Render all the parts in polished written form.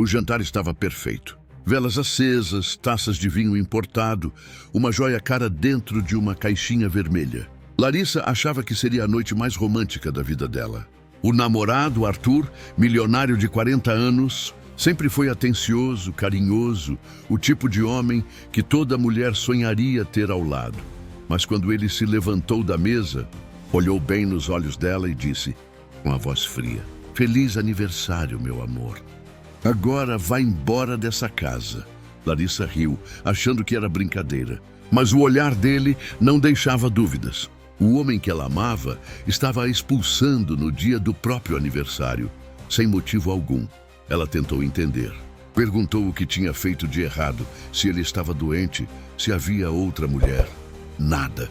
O jantar estava perfeito. Velas acesas, taças de vinho importado, uma joia cara dentro de uma caixinha vermelha. Larissa achava que seria a noite mais romântica da vida dela. O namorado, Arthur, milionário de 40 anos, sempre foi atencioso, carinhoso, o tipo de homem que toda mulher sonharia ter ao lado. Mas quando ele se levantou da mesa, olhou bem nos olhos dela e disse, com a voz fria, "Feliz aniversário, meu amor. Agora vá embora dessa casa." Larissa riu, achando que era brincadeira. Mas o olhar dele não deixava dúvidas. O homem que ela amava estava a expulsando no dia do próprio aniversário, sem motivo algum. Ela tentou entender. Perguntou o que tinha feito de errado, se ele estava doente, se havia outra mulher. Nada.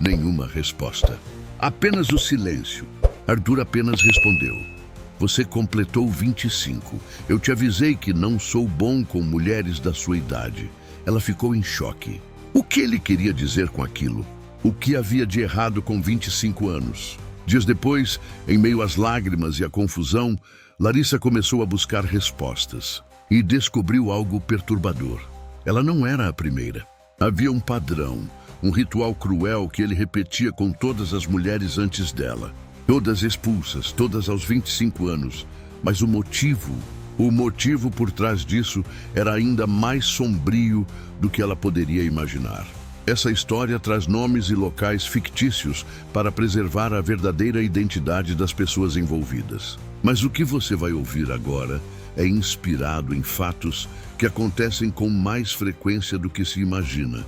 Nenhuma resposta. Apenas o silêncio. Arthur apenas respondeu, "Você completou 25. Eu te avisei que não sou bom com mulheres da sua idade." Ela ficou em choque. O que ele queria dizer com aquilo? O que havia de errado com 25 anos? Dias depois, em meio às lágrimas e à confusão, Larissa começou a buscar respostas e descobriu algo perturbador. Ela não era a primeira. Havia um padrão, um ritual cruel que ele repetia com todas as mulheres antes dela. Todas expulsas, todas aos 25 anos. Mas o motivo por trás disso era ainda mais sombrio do que ela poderia imaginar. Essa história traz nomes e locais fictícios para preservar a verdadeira identidade das pessoas envolvidas. Mas o que você vai ouvir agora é inspirado em fatos que acontecem com mais frequência do que se imagina.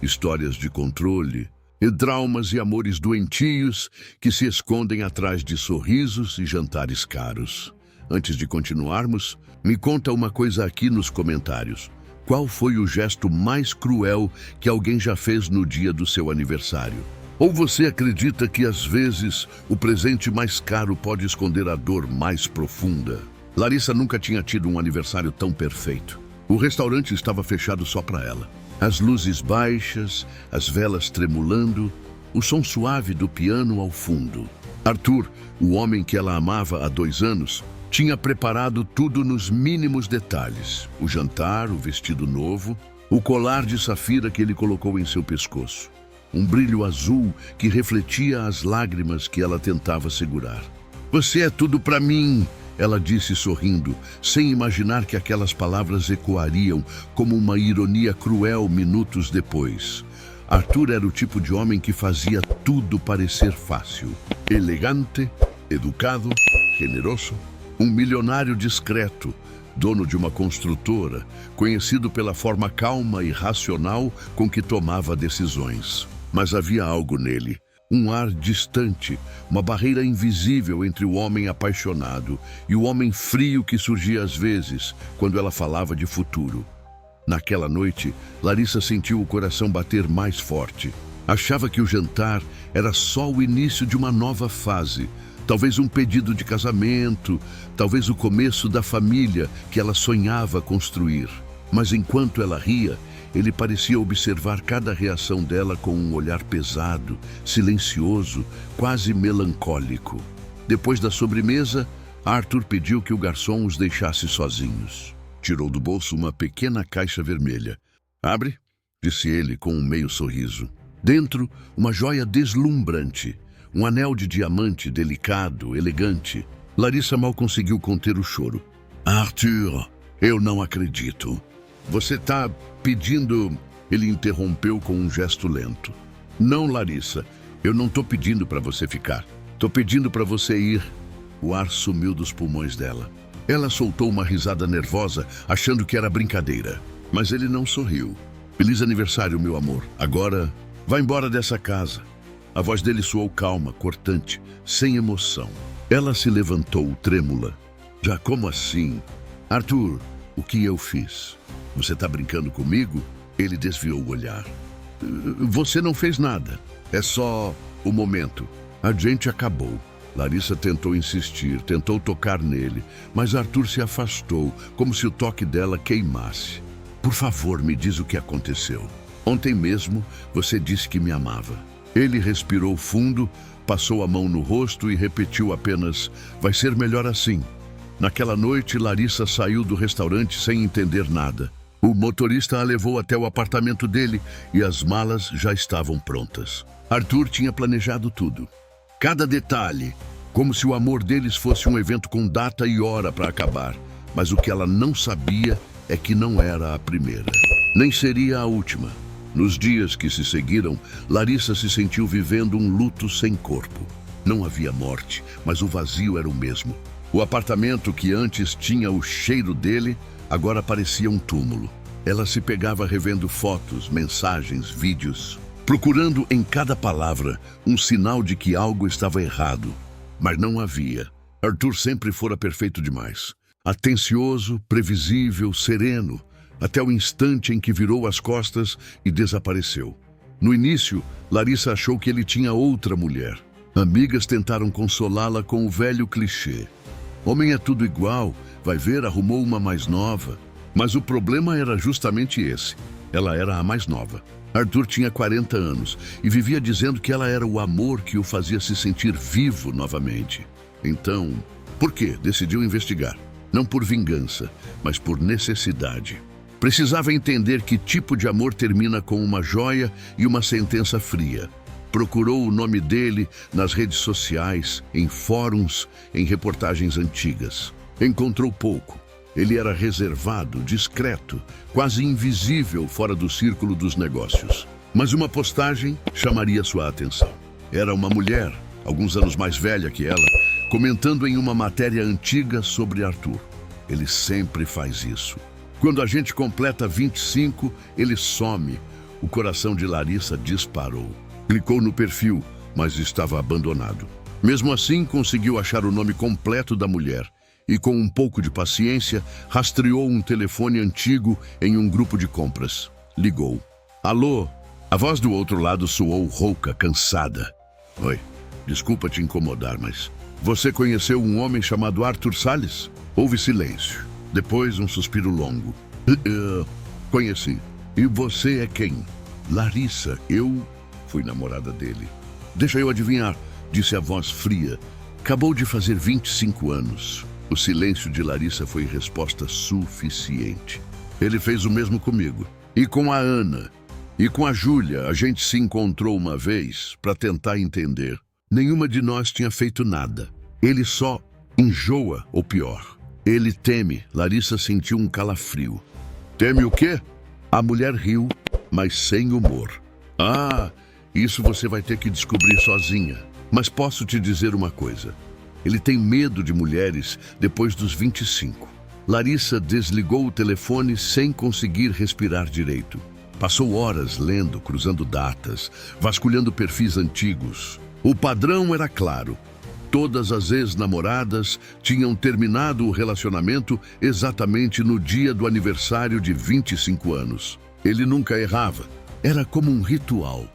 Histórias de controle, e traumas e amores doentios que se escondem atrás de sorrisos e jantares caros. Antes de continuarmos, me conta uma coisa aqui nos comentários. Qual foi o gesto mais cruel que alguém já fez no dia do seu aniversário? Ou você acredita que às vezes o presente mais caro pode esconder a dor mais profunda? Larissa nunca tinha tido um aniversário tão perfeito. O restaurante estava fechado só para ela. As luzes baixas, as velas tremulando, o som suave do piano ao fundo. Arthur, o homem que ela amava há 2 anos, tinha preparado tudo nos mínimos detalhes. O jantar, o vestido novo, o colar de safira que ele colocou em seu pescoço. Um brilho azul que refletia as lágrimas que ela tentava segurar. "Você é tudo para mim", ela disse sorrindo, sem imaginar que aquelas palavras ecoariam como uma ironia cruel minutos depois. Arthur era o tipo de homem que fazia tudo parecer fácil. Elegante, educado, generoso. Um milionário discreto, dono de uma construtora, conhecido pela forma calma e racional com que tomava decisões. Mas havia algo nele. Um ar distante, uma barreira invisível entre o homem apaixonado e o homem frio que surgia às vezes, quando ela falava de futuro. Naquela noite, Larissa sentiu o coração bater mais forte. Achava que o jantar era só o início de uma nova fase, talvez um pedido de casamento, talvez o começo da família que ela sonhava construir. Mas enquanto ela ria, ele parecia observar cada reação dela com um olhar pesado, silencioso, quase melancólico. Depois da sobremesa, Arthur pediu que o garçom os deixasse sozinhos. Tirou do bolso uma pequena caixa vermelha. "Abre", disse ele com um meio sorriso. Dentro, uma joia deslumbrante, um anel de diamante delicado, elegante. Larissa mal conseguiu conter o choro. "Arthur, eu não acredito. Você está pedindo..." Ele interrompeu com um gesto lento. "Não, Larissa, eu não estou pedindo para você ficar. Estou pedindo para você ir." O ar sumiu dos pulmões dela. Ela soltou uma risada nervosa, achando que era brincadeira. Mas ele não sorriu. "Feliz aniversário, meu amor. Agora, vá embora dessa casa." A voz dele soou calma, cortante, sem emoção. Ela se levantou, trêmula. "Já como assim? Arthur, o que eu fiz? Você está brincando comigo?" Ele desviou o olhar. "Você não fez nada. É só o momento. A gente acabou." Larissa tentou insistir, tentou tocar nele, mas Arthur se afastou, como se o toque dela queimasse. "Por favor, me diz o que aconteceu. Ontem mesmo você disse que me amava." Ele respirou fundo, passou a mão no rosto e repetiu apenas: "Vai ser melhor assim." Naquela noite, Larissa saiu do restaurante sem entender nada. O motorista a levou até o apartamento dele e as malas já estavam prontas. Arthur tinha planejado tudo. Cada detalhe, como se o amor deles fosse um evento com data e hora para acabar. Mas o que ela não sabia é que não era a primeira. Nem seria a última. Nos dias que se seguiram, Larissa se sentiu vivendo um luto sem corpo. Não havia morte, mas o vazio era o mesmo. O apartamento que antes tinha o cheiro dele, agora parecia um túmulo. Ela se pegava revendo fotos, mensagens, vídeos, procurando em cada palavra um sinal de que algo estava errado. Mas não havia. Arthur sempre fora perfeito demais. Atencioso, previsível, sereno, até o instante em que virou as costas e desapareceu. No início, Larissa achou que ele tinha outra mulher. Amigas tentaram consolá-la com o velho clichê. Homem é tudo igual, vai ver, arrumou uma mais nova. Mas o problema era justamente esse. Ela era a mais nova. Arthur tinha 40 anos e vivia dizendo que ela era o amor que o fazia se sentir vivo novamente. Então, por quê? Decidiu investigar. Não por vingança, mas por necessidade. Precisava entender que tipo de amor termina com uma joia e uma sentença fria. Procurou o nome dele nas redes sociais, em fóruns, em reportagens antigas. Encontrou pouco. Ele era reservado, discreto, quase invisível fora do círculo dos negócios. Mas uma postagem chamaria sua atenção. Era uma mulher, alguns anos mais velha que ela, comentando em uma matéria antiga sobre Arthur. Ele sempre faz isso. Quando a gente completa 25, ele some. O coração de Larissa disparou. Clicou no perfil, mas estava abandonado. Mesmo assim, conseguiu achar o nome completo da mulher e, com um pouco de paciência, rastreou um telefone antigo em um grupo de compras. Ligou. Alô? A voz do outro lado soou rouca, cansada. Oi, desculpa te incomodar, mas você conheceu um homem chamado Arthur Salles? Houve silêncio. Depois, um suspiro longo. Conheci. E você é quem? Larissa, eu fui namorada dele. Deixa eu adivinhar, disse a voz fria. Acabou de fazer 25 anos. O silêncio de Larissa foi resposta suficiente. Ele fez o mesmo comigo. E com a Ana. E com a Júlia, a gente se encontrou uma vez para tentar entender. Nenhuma de nós tinha feito nada. Ele só enjoa, ou pior. Ele teme. Larissa sentiu um calafrio. Teme o quê? A mulher riu, mas sem humor. Ah, isso você vai ter que descobrir sozinha. Mas posso te dizer uma coisa. Ele tem medo de mulheres depois dos 25. Larissa desligou o telefone sem conseguir respirar direito. Passou horas lendo, cruzando datas, vasculhando perfis antigos. O padrão era claro. Todas as ex-namoradas tinham terminado o relacionamento exatamente no dia do aniversário de 25 anos. Ele nunca errava. Era como um ritual.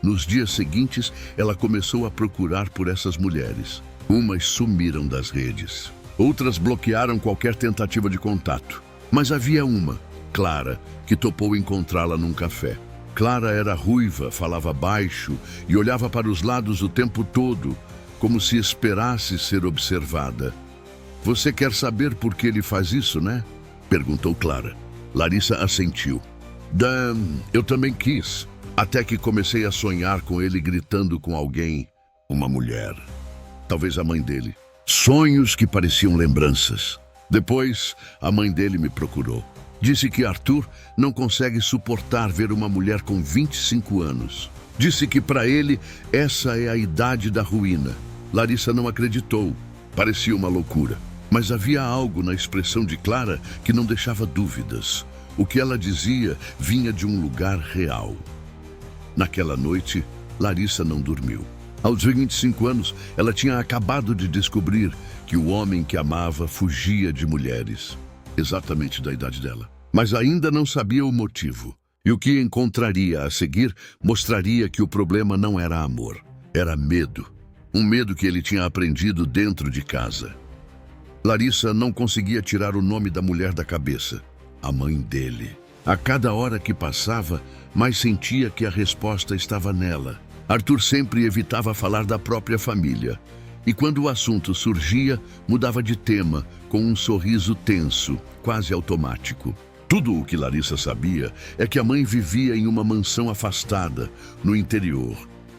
Nos dias seguintes, ela começou a procurar por essas mulheres. Umas sumiram das redes. Outras bloquearam qualquer tentativa de contato. Mas havia uma, Clara, que topou encontrá-la num café. Clara era ruiva, falava baixo e olhava para os lados o tempo todo, como se esperasse ser observada. Você quer saber por que ele faz isso, né? Perguntou Clara. Larissa assentiu. Eu também quis, até que comecei a sonhar com ele gritando com alguém, uma mulher. Talvez a mãe dele. Sonhos que pareciam lembranças. Depois, a mãe dele me procurou. Disse que Arthur não consegue suportar ver uma mulher com 25 anos. Disse que para ele essa é a idade da ruína. Larissa não acreditou. Parecia uma loucura. Mas havia algo na expressão de Clara que não deixava dúvidas. O que ela dizia vinha de um lugar real. Naquela noite, Larissa não dormiu. Aos 25 anos, ela tinha acabado de descobrir que o homem que amava fugia de mulheres. Exatamente da idade dela. Mas ainda não sabia o motivo. E o que encontraria a seguir mostraria que o problema não era amor. Era medo. Um medo que ele tinha aprendido dentro de casa. Larissa não conseguia tirar o nome da mulher da cabeça. A mãe dele. A cada hora que passava, mais sentia que a resposta estava nela. Arthur sempre evitava falar da própria família. E quando o assunto surgia, mudava de tema, com um sorriso tenso, quase automático. Tudo o que Larissa sabia é que a mãe vivia em uma mansão afastada, no interior,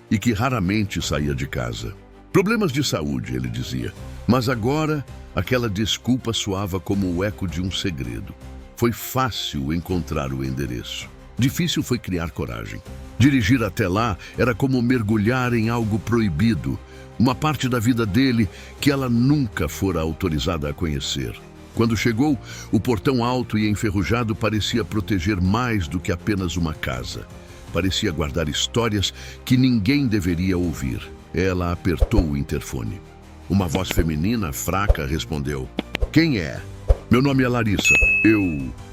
e que raramente saía de casa. Problemas de saúde, ele dizia. Mas agora, aquela desculpa soava como o eco de um segredo. Foi fácil encontrar o endereço. Difícil foi criar coragem. Dirigir até lá era como mergulhar em algo proibido, uma parte da vida dele que ela nunca fora autorizada a conhecer. Quando chegou, o portão alto e enferrujado parecia proteger mais do que apenas uma casa. Parecia guardar histórias que ninguém deveria ouvir. Ela apertou o interfone. Uma voz feminina, fraca, respondeu: "Quem é?" "Meu nome é Larissa.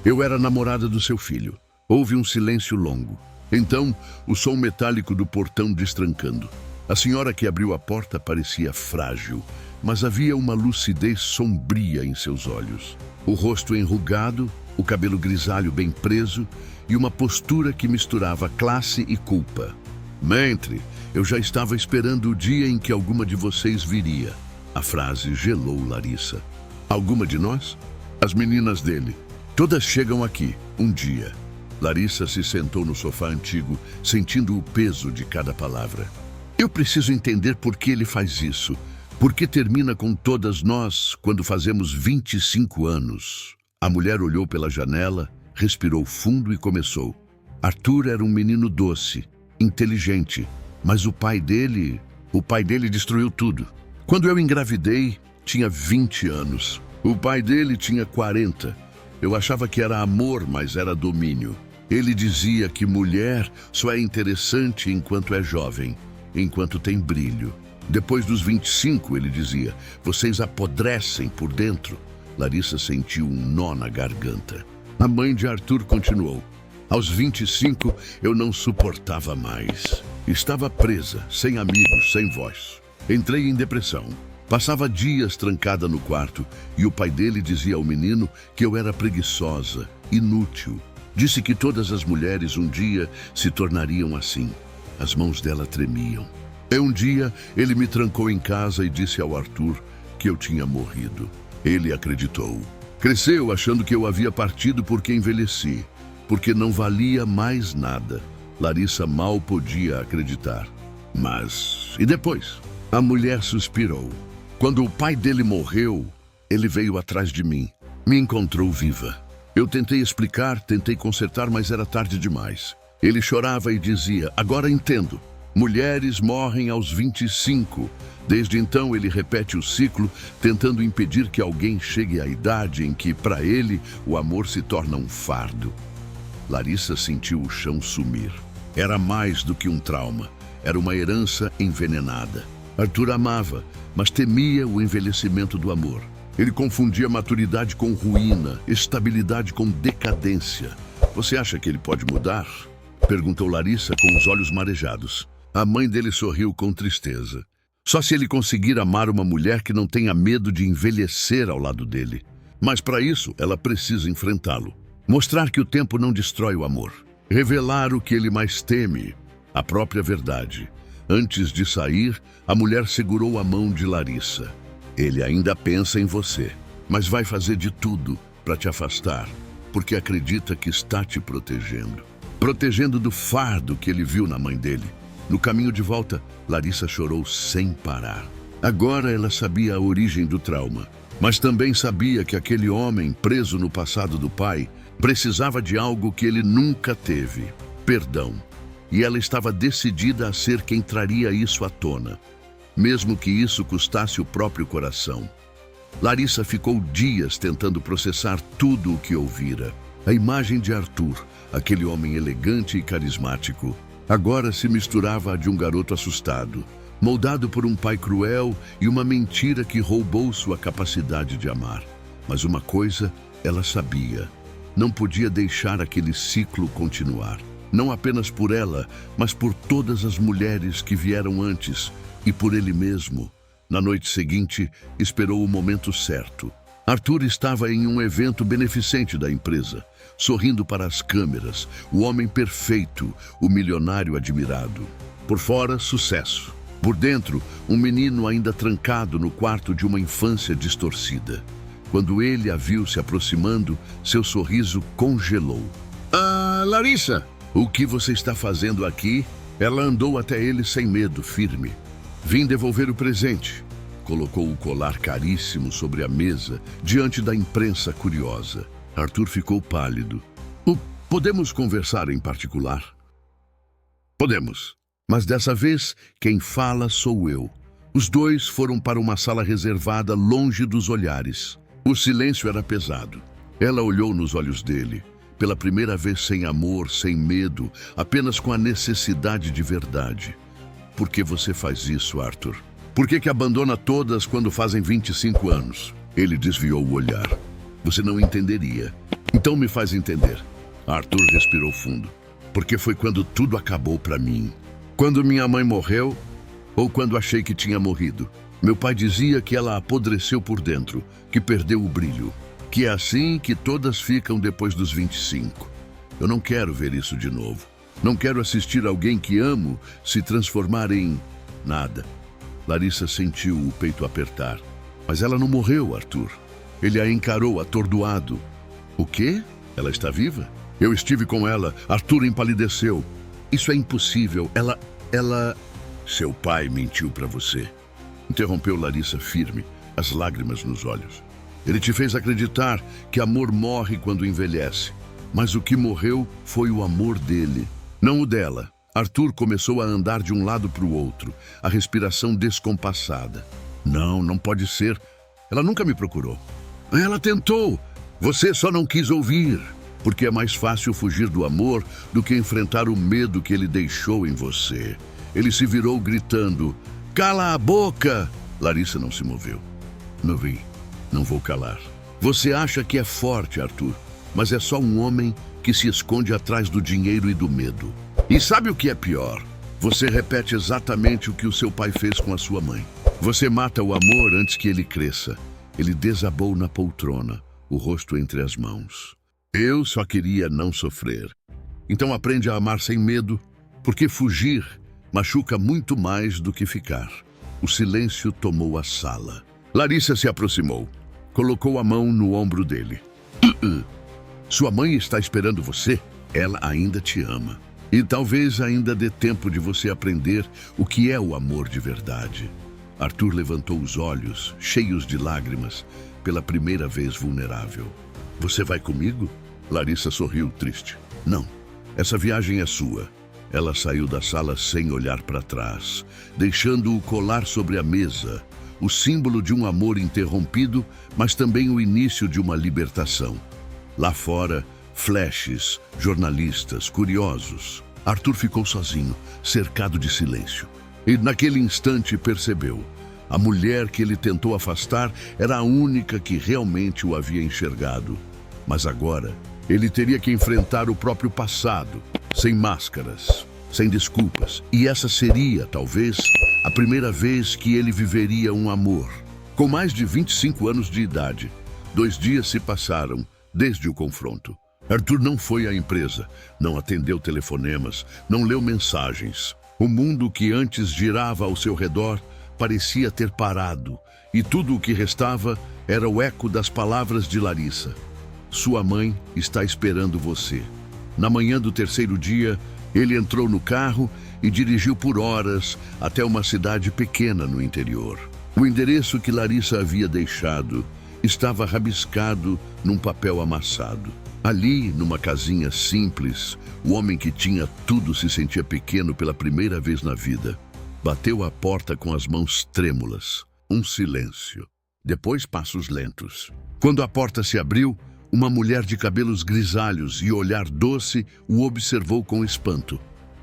Eu era namorada do seu filho." Houve um silêncio longo. Então, o som metálico do portão destrancando. A senhora que abriu a porta parecia frágil, mas havia uma lucidez sombria em seus olhos. O rosto enrugado, o cabelo grisalho bem preso e uma postura que misturava classe e culpa. "Mentre, eu já estava esperando o dia em que alguma de vocês viria." A frase gelou Larissa. "Alguma de nós?" "As meninas dele. Todas chegam aqui, um dia." Larissa se sentou no sofá antigo, sentindo o peso de cada palavra. "Eu preciso entender por que ele faz isso. Por que termina com todas nós quando fazemos 25 anos? A mulher olhou pela janela, respirou fundo e começou. Arthur era um menino doce, inteligente, mas o pai dele destruiu tudo. Quando eu engravidei, tinha 20 anos. O pai dele tinha 40. Eu achava que era amor, mas era domínio. Ele dizia que mulher só é interessante enquanto é jovem, enquanto tem brilho. Depois dos 25, ele dizia, vocês apodrecem por dentro." Larissa sentiu um nó na garganta. A mãe de Arthur continuou. "Aos 25, eu não suportava mais. Estava presa, sem amigos, sem voz. Entrei em depressão. Passava dias trancada no quarto e o pai dele dizia ao menino que eu era preguiçosa, inútil. Disse que todas as mulheres um dia se tornariam assim." As mãos dela tremiam. Um dia, ele me trancou em casa e disse ao Arthur que eu tinha morrido. Ele acreditou. Cresceu achando que eu havia partido porque envelheci, porque não valia mais nada. Larissa mal podia acreditar. Mas, e depois? A mulher suspirou. Quando o pai dele morreu, ele veio atrás de mim. Me encontrou viva. Eu tentei explicar, tentei consertar, mas era tarde demais. Ele chorava e dizia, agora entendo. Mulheres morrem aos 25. Desde então ele repete o ciclo, tentando impedir que alguém chegue à idade em que, para ele, o amor se torna um fardo. Larissa sentiu o chão sumir. Era mais do que um trauma. Era uma herança envenenada. Arthur amava, mas temia o envelhecimento do amor. Ele confundia maturidade com ruína, estabilidade com decadência. Você acha que ele pode mudar? Perguntou Larissa com os olhos marejados. A mãe dele sorriu com tristeza. Só se ele conseguir amar uma mulher que não tenha medo de envelhecer ao lado dele. Mas para isso, ela precisa enfrentá-lo. Mostrar que o tempo não destrói o amor. Revelar o que ele mais teme, a própria verdade. Antes de sair, a mulher segurou a mão de Larissa. Ele ainda pensa em você, mas vai fazer de tudo para te afastar, porque acredita que está te protegendo. Protegendo do fardo que ele viu na mãe dele. No caminho de volta, Larissa chorou sem parar. Agora ela sabia a origem do trauma, mas também sabia que aquele homem, preso no passado do pai, precisava de algo que ele nunca teve: perdão. E ela estava decidida a ser quem traria isso à tona, mesmo que isso custasse o próprio coração. Larissa ficou dias tentando processar tudo o que ouvira. A imagem de Arthur, aquele homem elegante e carismático, agora se misturava à de um garoto assustado, moldado por um pai cruel e uma mentira que roubou sua capacidade de amar. Mas uma coisa ela sabia: não podia deixar aquele ciclo continuar. Não apenas por ela, mas por todas as mulheres que vieram antes e por ele mesmo. Na noite seguinte, esperou o momento certo. Arthur estava em um evento beneficente da empresa, sorrindo para as câmeras, o homem perfeito, o milionário admirado. Por fora, sucesso. Por dentro, um menino ainda trancado no quarto de uma infância distorcida. Quando ele a viu se aproximando, seu sorriso congelou. Ah, Larissa, o que você está fazendo aqui? Ela andou até ele sem medo, firme. Vim devolver o presente. Colocou o colar caríssimo sobre a mesa, diante da imprensa curiosa. Arthur ficou pálido. Podemos conversar em particular? Podemos. Mas dessa vez, quem fala sou eu. Os dois foram para uma sala reservada, longe dos olhares. O silêncio era pesado. Ela olhou nos olhos dele. Pela primeira vez sem amor, sem medo, apenas com a necessidade de verdade. Por que você faz isso, Arthur? Por que abandona todas quando fazem 25 anos? Ele desviou o olhar. Você não entenderia. Então me faz entender. Arthur respirou fundo. Porque foi quando tudo acabou para mim. Quando minha mãe morreu, ou quando achei que tinha morrido. Meu pai dizia que ela apodreceu por dentro, que perdeu o brilho. Que é assim que todas ficam depois dos 25. Eu não quero ver isso de novo. Não quero assistir alguém que amo se transformar em nada. Larissa sentiu o peito apertar. Mas ela não morreu, Arthur. Ele a encarou atordoado. O quê? Ela está viva? Eu estive com ela. Arthur empalideceu. Isso é impossível. Ela... Seu pai mentiu para você. Interrompeu Larissa firme, as lágrimas nos olhos. Ele te fez acreditar que amor morre quando envelhece. Mas o que morreu foi o amor dele, não o dela. Arthur começou a andar de um lado para o outro, a respiração descompassada. Não pode ser. Ela nunca me procurou. Ela tentou. Você só não quis ouvir. Porque é mais fácil fugir do amor do que enfrentar o medo que ele deixou em você. Ele se virou gritando, cala a boca! Larissa não se moveu. Não vou calar. Você acha que é forte, Arthur, mas é só um homem que se esconde atrás do dinheiro e do medo. E sabe o que é pior? Você repete exatamente o que o seu pai fez com a sua mãe. Você mata o amor antes que ele cresça. Ele desabou na poltrona, o rosto entre as mãos. Eu só queria não sofrer. Então aprende a amar sem medo, porque fugir machuca muito mais do que ficar. O silêncio tomou a sala. Larissa se aproximou. Colocou a mão no ombro dele. Sua mãe está esperando você. Ela ainda te ama. E talvez ainda dê tempo de você aprender o que é o amor de verdade. Arthur levantou os olhos, cheios de lágrimas, pela primeira vez vulnerável. Você vai comigo? Larissa sorriu triste. Não, essa viagem é sua. Ela saiu da sala sem olhar para trás, deixando o colar sobre a mesa, o símbolo de um amor interrompido, mas também o início de uma libertação. Lá fora, flashes, jornalistas, curiosos. Arthur ficou sozinho, cercado de silêncio. E naquele instante percebeu. A mulher que ele tentou afastar era a única que realmente o havia enxergado. Mas agora, ele teria que enfrentar o próprio passado, sem máscaras, sem desculpas. E essa seria, talvez, a primeira vez que ele viveria um amor. Com mais de 25 anos de idade, 2 dias se passaram desde o confronto. Arthur não foi à empresa, não atendeu telefonemas, não leu mensagens. O mundo que antes girava ao seu redor parecia ter parado, e tudo o que restava era o eco das palavras de Larissa. Sua mãe está esperando você. Na manhã do 3º dia, ele entrou no carro e dirigiu por horas até uma cidade pequena no interior. O endereço que Larissa havia deixado estava rabiscado num papel amassado. Ali, numa casinha simples, o homem que tinha tudo se sentia pequeno pela primeira vez na vida. Bateu à porta com as mãos trêmulas. Um silêncio. Depois passos lentos. Quando a porta se abriu, uma mulher de cabelos grisalhos e olhar doce o observou com espanto.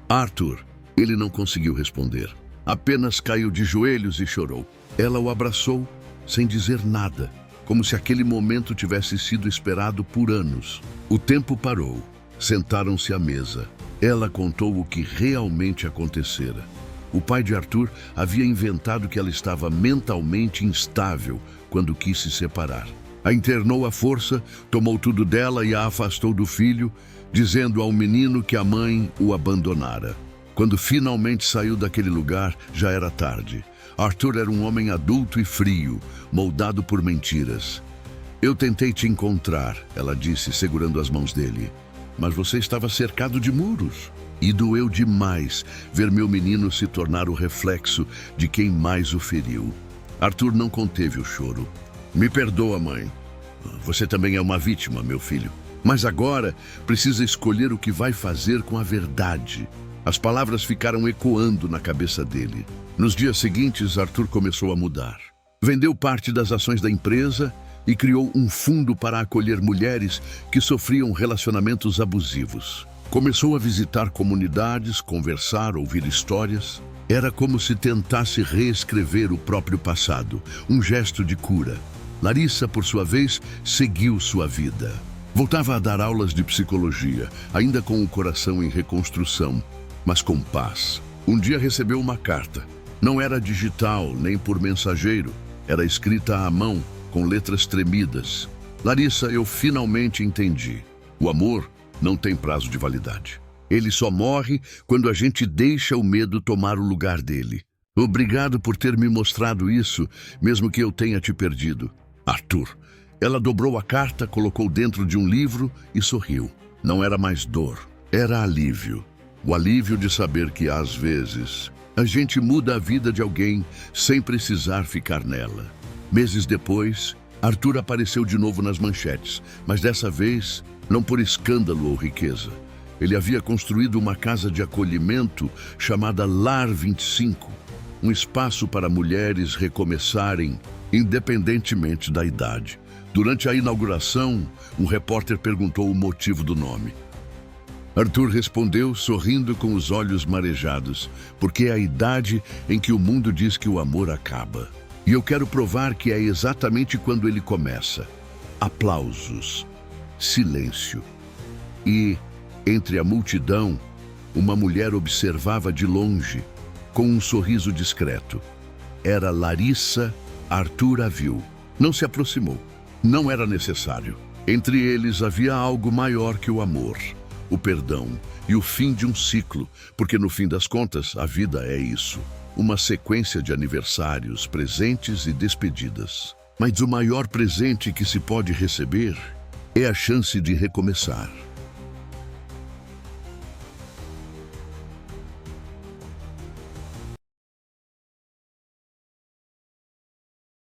Arthur, ele não conseguiu responder. Apenas caiu de joelhos e chorou. Ela o abraçou, sem dizer nada, como se aquele momento tivesse sido esperado por anos. O tempo parou. Sentaram-se à mesa. Ela contou o que realmente acontecera. O pai de Arthur havia inventado que ela estava mentalmente instável quando quis se separar. A internou à força, tomou tudo dela e a afastou do filho, dizendo ao menino que a mãe o abandonara. Quando finalmente saiu daquele lugar, já era tarde. Arthur era um homem adulto e frio, moldado por mentiras. Eu tentei te encontrar, ela disse, segurando as mãos dele. Mas você estava cercado de muros. E doeu demais ver meu menino se tornar o reflexo de quem mais o feriu. Arthur não conteve o choro. Me perdoa, mãe. Você também é uma vítima, meu filho. Mas agora precisa escolher o que vai fazer com a verdade. As palavras ficaram ecoando na cabeça dele. Nos dias seguintes, Arthur começou a mudar. Vendeu parte das ações da empresa e criou um fundo para acolher mulheres que sofriam relacionamentos abusivos. Começou a visitar comunidades, conversar, ouvir histórias. Era como se tentasse reescrever o próprio passado, um gesto de cura. Larissa, por sua vez, seguiu sua vida. Voltava a dar aulas de psicologia, ainda com o coração em reconstrução, mas com paz. Um dia recebeu uma carta. Não era digital, nem por mensageiro. Era escrita à mão, com letras tremidas. Larissa, eu finalmente entendi. O amor não tem prazo de validade. Ele só morre quando a gente deixa o medo tomar o lugar dele. Obrigado por ter me mostrado isso, mesmo que eu tenha te perdido. Arthur. Ela dobrou a carta, colocou dentro de um livro e sorriu. Não era mais dor, era alívio. O alívio de saber que, às vezes, a gente muda a vida de alguém sem precisar ficar nela. Meses depois, Arthur apareceu de novo nas manchetes, mas dessa vez não por escândalo ou riqueza. Ele havia construído uma casa de acolhimento chamada Lar 25, um espaço para mulheres recomeçarem, independentemente da idade. Durante a inauguração, um repórter perguntou o motivo do nome. Arthur respondeu, sorrindo com os olhos marejados, porque é a idade em que o mundo diz que o amor acaba. E eu quero provar que é exatamente quando ele começa. Aplausos. Silêncio. E, entre a multidão, uma mulher observava de longe, com um sorriso discreto. Era Larissa. Arthur a viu. Não se aproximou. Não era necessário. Entre eles havia algo maior que o amor, o perdão e o fim de um ciclo, porque no fim das contas a vida é isso. Uma sequência de aniversários, presentes e despedidas. Mas o maior presente que se pode receber é a chance de recomeçar.